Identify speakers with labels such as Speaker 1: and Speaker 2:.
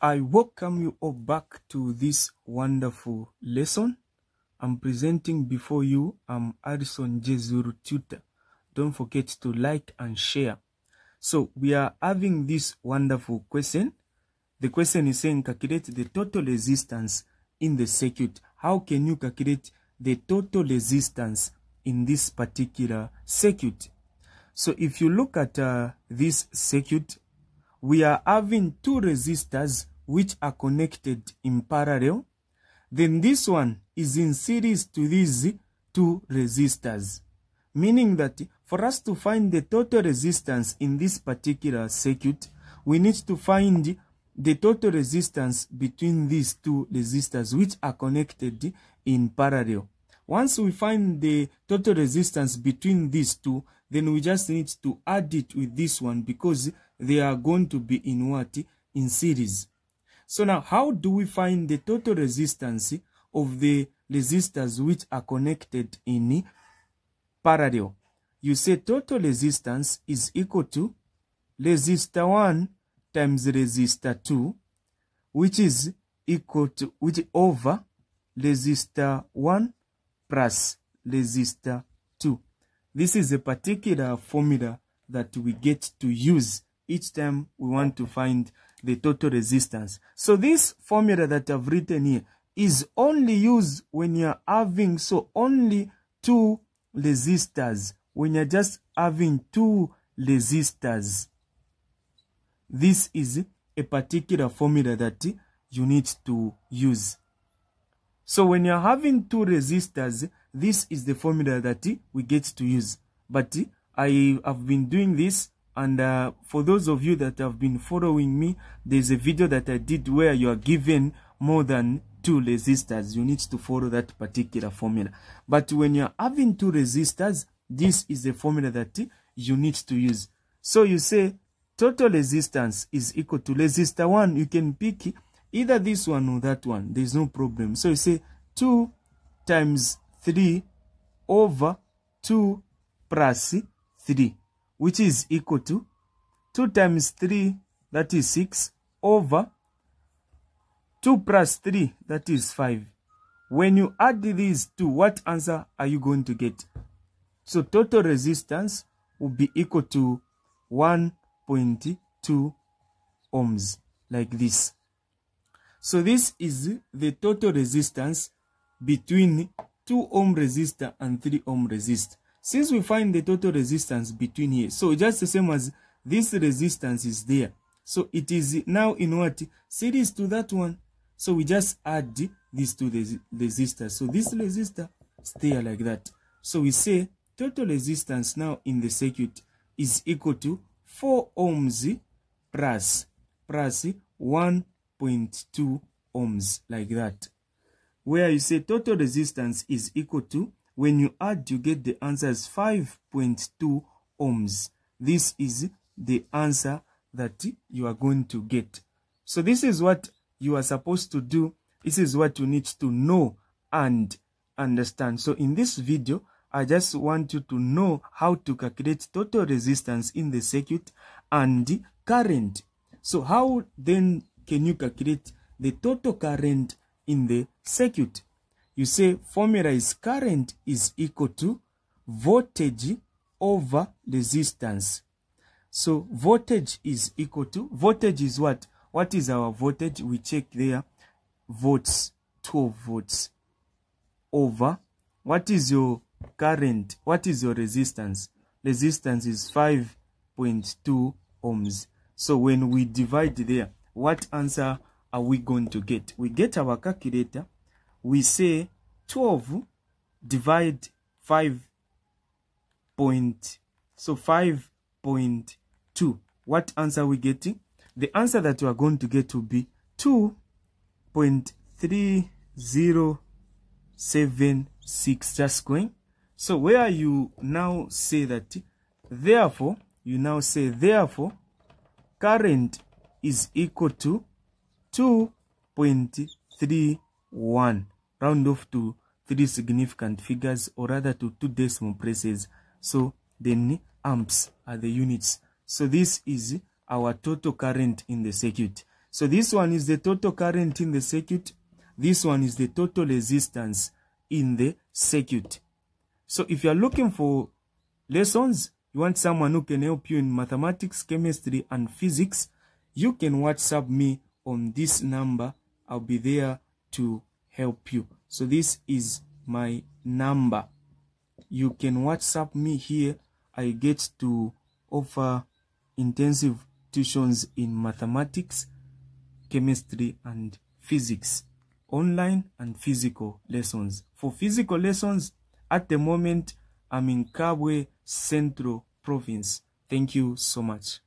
Speaker 1: I welcome you all back to this wonderful lesson. I'm presenting before you. I'm Addison J. Zulu Tutor. Don't forget to like and share. So we are having this wonderful question. The question is saying calculate the total resistance in the circuit. How can you calculate the total resistance in this particular circuit? So if you look at this circuit, we are having two resistors which are connected in parallel. Then this one is in series to these two resistors, meaning that for us to find the total resistance in this particular circuit, we need to find the total resistance between these two resistors which are connected in parallel. Once we find the total resistance between these two, then we just need to add it with this one because they are going to be in what? In series. So now, how do we find the total resistance of the resistors which are connected in parallel? You say total resistance is equal to resistor 1 times resistor 2, which is equal to, over resistor 1 plus resistor 2. This is a particular formula that we get to use each time we want to find the total resistance. So this formula that I've written here is only used when you're having only two resistors. When you're just having two resistors, this is a particular formula that you need to use. So when you're having two resistors, this is the formula that we get to use. But I have been doing this, and for those of you that have been following me, there's a video that I did where you are given more than two resistors. You need to follow that particular formula. But when you're having two resistors, this is the formula that you need to use. So you say total resistance is equal to resistor 1. You can pick either this one or that one. There's no problem. So you say 2 times 3 over 2 plus 3, which is equal to 2 times 3, that is 6, over 2 plus 3, that is 5. When you add these two, what answer are you going to get? So total resistance will be equal to 1.2 ohms, like this. So this is the total resistance between 2 ohm resistor and 3 ohm resistor. Since we find the total resistance between here, so just the same as this resistance is there, so it is now in what? Series to that one. So we just add these two resistors. So this resistor stay like that. So we say total resistance now in the circuit is equal to 4 ohms plus 1.2 ohms, like that. Where you say total resistance is equal to, when you add, you get the answer as 5.2 ohms. This is the answer that you are going to get. So this is what you are supposed to do. This is what you need to know and understand. So in this video, I just want you to know how to calculate total resistance in the circuit and current. So how then can you calculate the total current in the circuit? You say formula is current is equal to voltage over resistance. So voltage is equal to, voltage is what? What is our voltage? We check there, volts, 12 volts, over, what is your current? What is your resistance? Resistance is 5.2 ohms. So when we divide there, what answer are we going to get? We get our calculator. We say 12 divide 5. So 5.2. What answer are we getting? The answer that we are going to get will be 2.3076. Just going. So where you now say that, therefore, current is equal to 2.31. Round off to 3 significant figures, or rather to 2 decimal places. So then amps are the units. So this is our total current in the circuit. So this one is the total current in the circuit. This one is the total resistance in the circuit. So if you are looking for lessons, you want someone who can help you in mathematics, chemistry, and physics, you can WhatsApp me on this number. I'll be there to help you. So this is my number. You can WhatsApp me here. I get to offer intensive tuitions in mathematics, chemistry, and physics, online and physical lessons. For physical lessons, at the moment, I'm in Kabwe Central Province. Thank you so much.